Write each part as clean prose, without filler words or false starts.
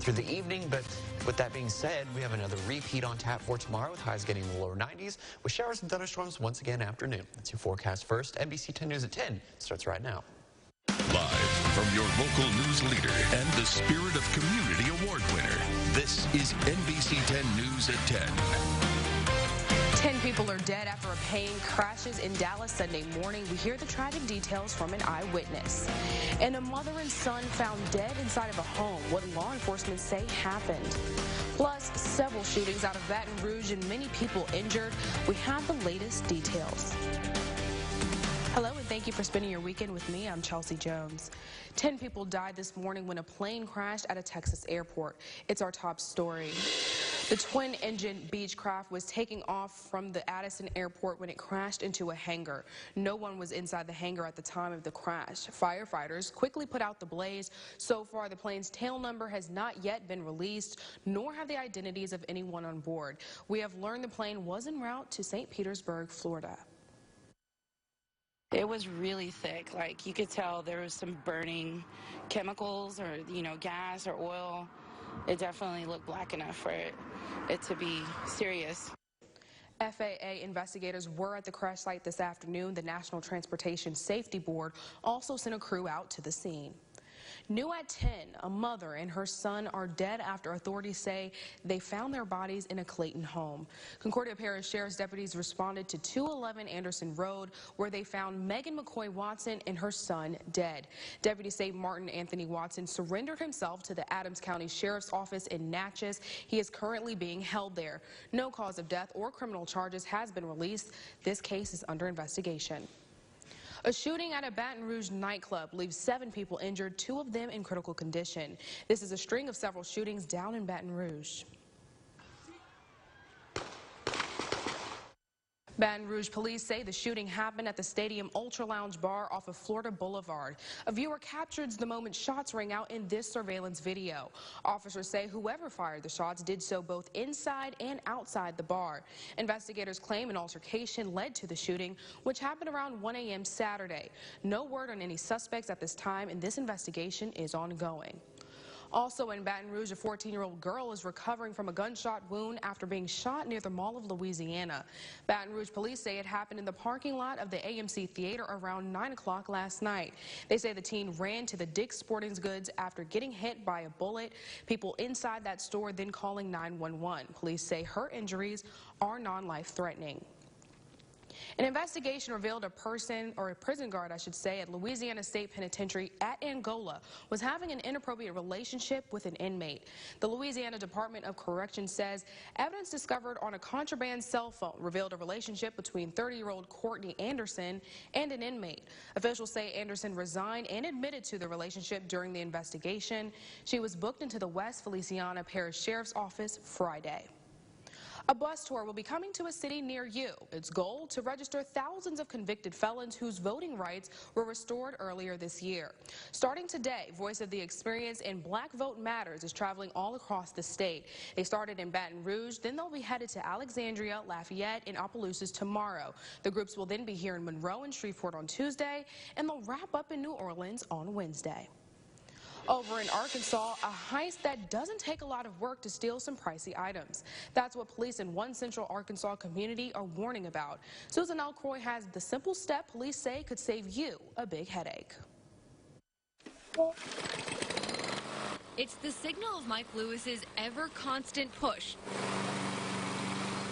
through the evening, but with that being said, we have another repeat on tap for tomorrow with highs getting in the lower 90s with showers and thunderstorms once again afternoon. That's your forecast first. NBC 10 News at 10 starts right now. Live from your local news leader and the Spirit of Community Award winner, this is NBC 10 News at 10. 10 people are dead after a plane crashes in Dallas Sunday morning. We hear the tragic details from an eyewitness. And a mother and son found dead inside of a home. What law enforcement say happened. Plus, several shootings out of Baton Rouge and many people injured. We have the latest details. Hello and thank you for spending your weekend with me. I'm Chelsea Jones. 10 people died this morning when a plane crashed at a Texas airport. It's our top story. The twin-engine Beechcraft was taking off from the Addison airport when it crashed into a hangar. No one was inside the hangar at the time of the crash. Firefighters quickly put out the blaze. So far, the plane's tail number has not yet been released, nor have the identities of anyone on board. We have learned the plane was en route to St. Petersburg, Florida. It was really thick. Like, you could tell there was some burning chemicals or, gas or oil. It definitely looked black enough for it to be serious. FAA investigators were at the crash site this afternoon. The National Transportation Safety Board also sent a crew out to the scene. New at 10, a mother and her son are dead after authorities say they found their bodies in a Clayton home. Concordia Parish Sheriff's deputies responded to 211 Anderson Road, where they found Megan McCoy Watson and her son dead. Deputies say Martin Anthony Watson surrendered himself to the Adams County Sheriff's Office in Natchez. He is currently being held there. No cause of death or criminal charges has been released. This case is under investigation. A shooting at a Baton Rouge nightclub leaves 7 people injured, 2 of them in critical condition. This is a string of several shootings down in Baton Rouge. Baton Rouge police say the shooting happened at the Stadium Ultra Lounge bar off of Florida Boulevard. A viewer captured the moment shots rang out in this surveillance video. Officers say whoever fired the shots did so both inside and outside the bar. Investigators claim an altercation led to the shooting, which happened around 1 a.m. Saturday. No word on any suspects at this time, and this investigation is ongoing. Also in Baton Rouge, a 14-year-old girl is recovering from a gunshot wound after being shot near the Mall of Louisiana. Baton Rouge police say it happened in the parking lot of the AMC Theater around 9 o'clock last night. They say the teen ran to the Dick's Sporting Goods after getting hit by a bullet. People inside that store then calling 911. Police say her injuries are non-life-threatening. An investigation revealed a prison guard, at Louisiana State Penitentiary at Angola was having an inappropriate relationship with an inmate. The Louisiana Department of Corrections says evidence discovered on a contraband cell phone revealed a relationship between 30-year-old Courtney Anderson and an inmate. Officials say Anderson resigned and admitted to the relationship during the investigation. She was booked into the West Feliciana Parish Sheriff's Office Friday. A bus tour will be coming to a city near you. Its goal to register thousands of convicted felons whose voting rights were restored earlier this year. Starting today, Voice of the Experience and Black Vote Matters is traveling all across the state. They started in Baton Rouge, then they'll be headed to Alexandria, Lafayette, and Opelousas tomorrow. The groups will then be here in Monroe and Shreveport on Tuesday, and they'll wrap up in New Orleans on Wednesday. Over in Arkansas, a heist that doesn't take a lot of work to steal some pricey items. That's what police in one central Arkansas community are warning about. Susan Elcroy has the simple step police say could save you a big headache. It's the signal of Mike Lewis's ever-constant push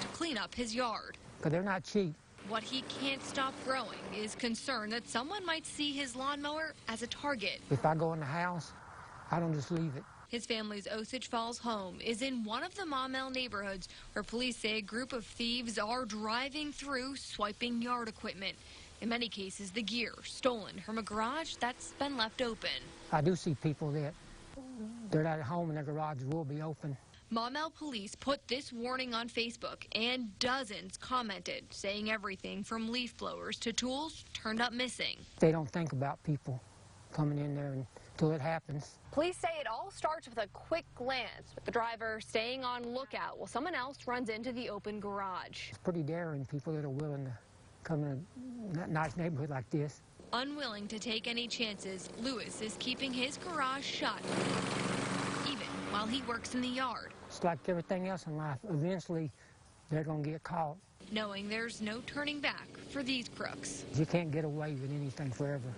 to clean up his yard. Because they're not cheap. What he can't stop growing is concern that someone might see his lawnmower as a target. If I go in the house, I don't just leave it. His family's Osage Falls home is in one of the Maumelle neighborhoods where police say a group of thieves are driving through, swiping yard equipment. In many cases, the gear stolen from a garage that's been left open. I do see people that they're not at home and their garage will be open. Maumelle police put this warning on Facebook, and dozens commented, saying everything from leaf blowers to tools turned up missing. They don't think about people coming in there until it happens. Police say it all starts with a quick glance, with the driver staying on lookout while someone else runs into the open garage. It's pretty daring, people that are willing to come in a nice neighborhood like this. Unwilling to take any chances, Lewis is keeping his garage shut, even while he works in the yard. It's like everything else in life. Eventually, they're going to get caught. Knowing there's no turning back for these crooks. You can't get away with anything forever.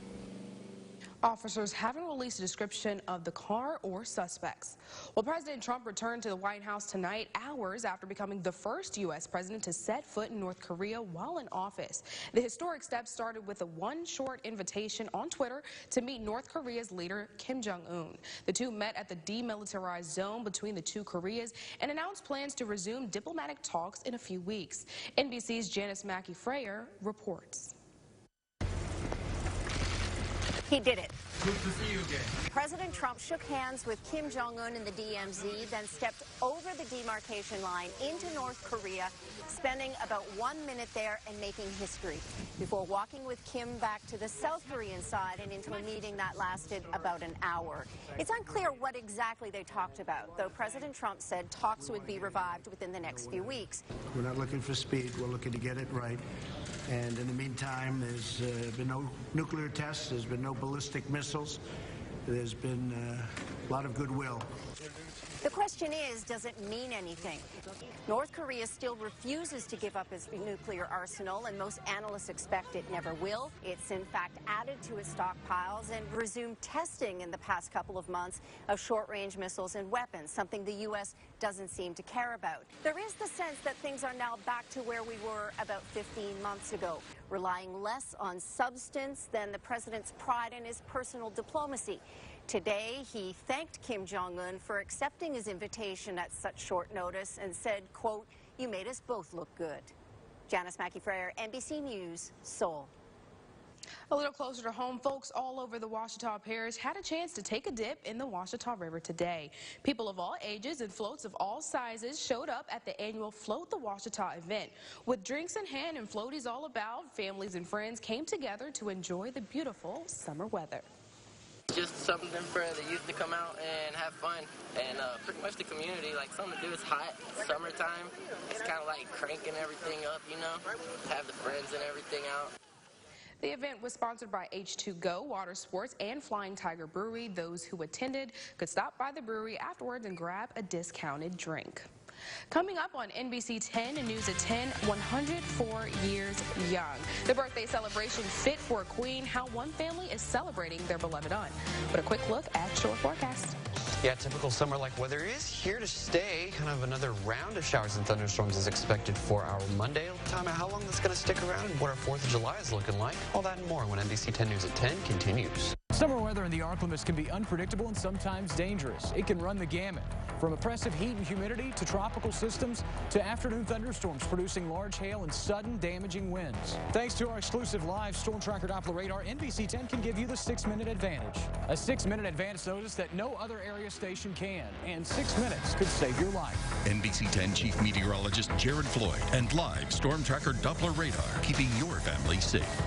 Officers haven't released a description of the car or suspects. Well, President Trump returned to the White House tonight, hours after becoming the first U.S. president to set foot in North Korea while in office. The historic step started with one short invitation on Twitter to meet North Korea's leader, Kim Jong-un. The two met at the demilitarized zone between the two Koreas and announced plans to resume diplomatic talks in a few weeks. NBC's Janice Mackey-Frayer reports. He did it. Good to see you again. President Trump shook hands with Kim Jong-un in the DMZ, then stepped over the demarcation line into North Korea, spending about 1 minute there and making history before walking with Kim back to the South Korean side and into a meeting that lasted about an hour. It's unclear what exactly they talked about, though President Trump said talks would be revived within the next few weeks. We're not looking for speed. We're looking to get it right. And in the meantime, there's been no nuclear tests. There's been no ballistic missiles. There's been a lot of goodwill. The question is, does it mean anything? North Korea still refuses to give up its nuclear arsenal, and most analysts expect it never will. It's in fact added to its stockpiles and resumed testing in the past couple of months of short-range missiles and weapons, something the U.S. doesn't seem to care about. There is the sense that things are now back to where we were about 15 months ago, relying less on substance than the president's pride in his personal diplomacy. Today, he thanked Kim Jong-un for accepting his invitation at such short notice and said, quote, "You made us both look good." Janice Mackey-Frayer, NBC News, Seoul. A little closer to home, folks all over the Ouachita Parish had a chance to take a dip in the Ouachita River today. People of all ages and floats of all sizes showed up at the annual Float the Ouachita event. With drinks in hand and floaties all about, families and friends came together to enjoy the beautiful summer weather. Just something for the youth to come out and have fun, and pretty much the community, like something to do. It's hot, summertime. It's kind of like cranking everything up, you know, have the friends and everything out. The event was sponsored by H2Go, Water Sports, and Flying Tiger Brewery. Those who attended could stop by the brewery afterwards and grab a discounted drink. Coming up on NBC 10 and News at 10, 104 years young. The birthday celebration fit for a queen, how one family is celebrating their beloved aunt. But a quick look at your forecast. Yeah, typical summer-like weather is here to stay. Kind of another round of showers and thunderstorms is expected for our Monday. Time out how long that's going to stick around and what our 4th of July is looking like. All that and more when NBC 10 News at 10 continues. Summer weather in the ArkLaMiss can be unpredictable and sometimes dangerous. It can run the gamut, from oppressive heat and humidity to tropical systems to afternoon thunderstorms producing large hail and sudden damaging winds. Thanks to our exclusive live Storm Tracker Doppler radar, NBC 10 can give you the 6-minute advantage. A 6-minute advance notice that no other area station can, and 6 minutes could save your life. NBC 10 Chief Meteorologist Jared Floyd and live Storm Tracker Doppler radar, keeping your family safe.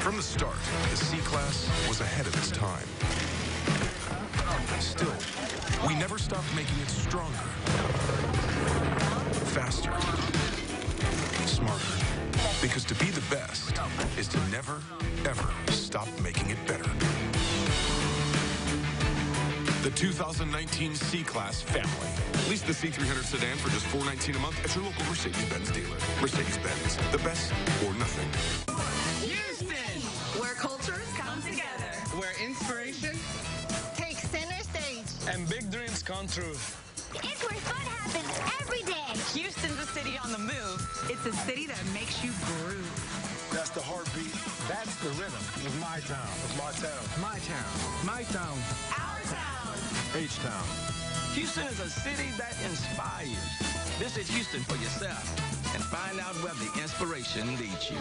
From the start, the C-Class was ahead of its time. Still, we never stopped making it stronger, faster, smarter. Because to be the best is to never, ever stop making it better. The 2019 C-Class family. Lease the C300 sedan for just $419 a month at your local Mercedes-Benz dealer. Mercedes-Benz, the best or nothing. Houston, where cultures come together, where inspiration takes center stage, and big dreams come true. It's where fun happens every day. Houston's a city on the move. It's a city that makes you groove. That's the heartbeat. That's the rhythm of my town. Of my town. My town. My town. Our town. H-Town. Houston is a city that inspires. Visit Houston for yourself and find out where the inspiration leads you.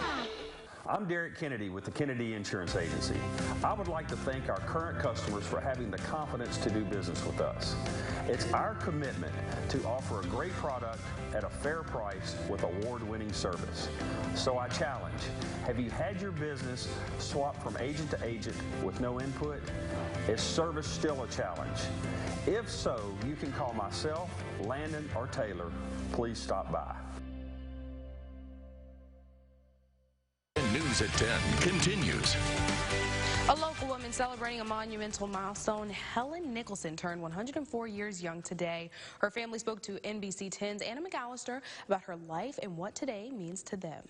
I'm Derek Kennedy with the Kennedy Insurance Agency. I would like to thank our current customers for having the confidence to do business with us. It's our commitment to offer a great product at a fair price with award-winning service. So I challenge, have you had your business swapped from agent to agent with no input? Is service still a challenge? If so, you can call myself, Landon, or Taylor. Please stop by. News at 10 continues. A local woman celebrating a monumental milestone. Helen Nicholson turned 104 years young today. Her family spoke to NBC 10's Anna McAllister about her life and what today means to them.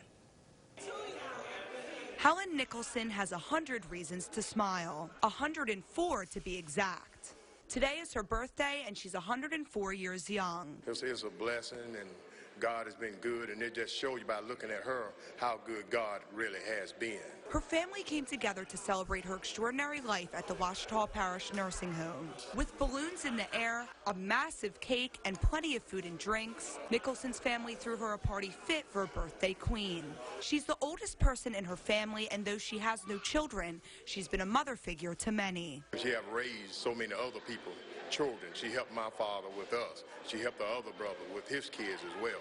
Helen Nicholson has 100 reasons to smile, 104 to be exact. Today is her birthday, and she's 104 years young. This is a blessing, and God has been good, and it just shows you by looking at her how good God really has been. Her family came together to celebrate her extraordinary life at the Washita Parish Nursing Home. With balloons in the air, a massive cake, and plenty of food and drinks, Nicholson's family threw her a party fit for a birthday queen. She's the oldest person in her family, and though she has no children, she's been a mother figure to many. She have raised so many other people, children. She helped my father with us. She helped the other brother with his kids as well.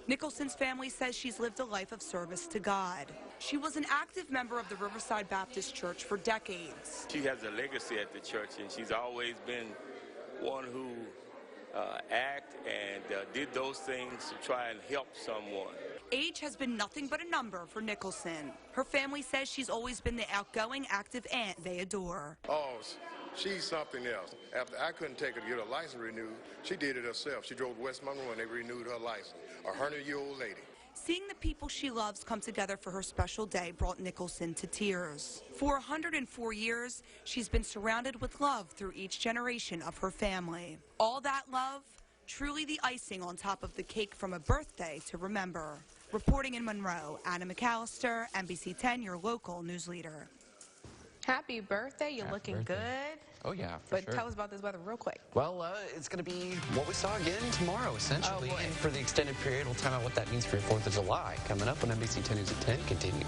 Nicholson's family says she's lived a life of service to God. She was an active member of the Riverside Baptist Church for decades. She has a legacy at the church, and she's always been one who acted and did those things to try and help someone. Age has been nothing but a number for Nicholson. Her family says she's always been the outgoing, active aunt they adore. Oh, she's something else. After I couldn't take her to get her license renewed, she did it herself. She drove to West Monroe and they renewed her license. A 100-year-old lady. Seeing the people she loves come together for her special day brought Nicholson to tears. For 104 years, she's been surrounded with love through each generation of her family. All that love, truly the icing on top of the cake from a birthday to remember. Reporting in Monroe, Anna McAllister, NBC 10, your local news leader. Happy birthday. You're looking good. Oh, yeah, for But sure. tell us about this weather real quick. Well, it's going to be what we saw again tomorrow, essentially. Oh, boy. And for the extended period, we'll time out what that means for your 4th of July. Coming up on NBC 10 News at 10. Continue.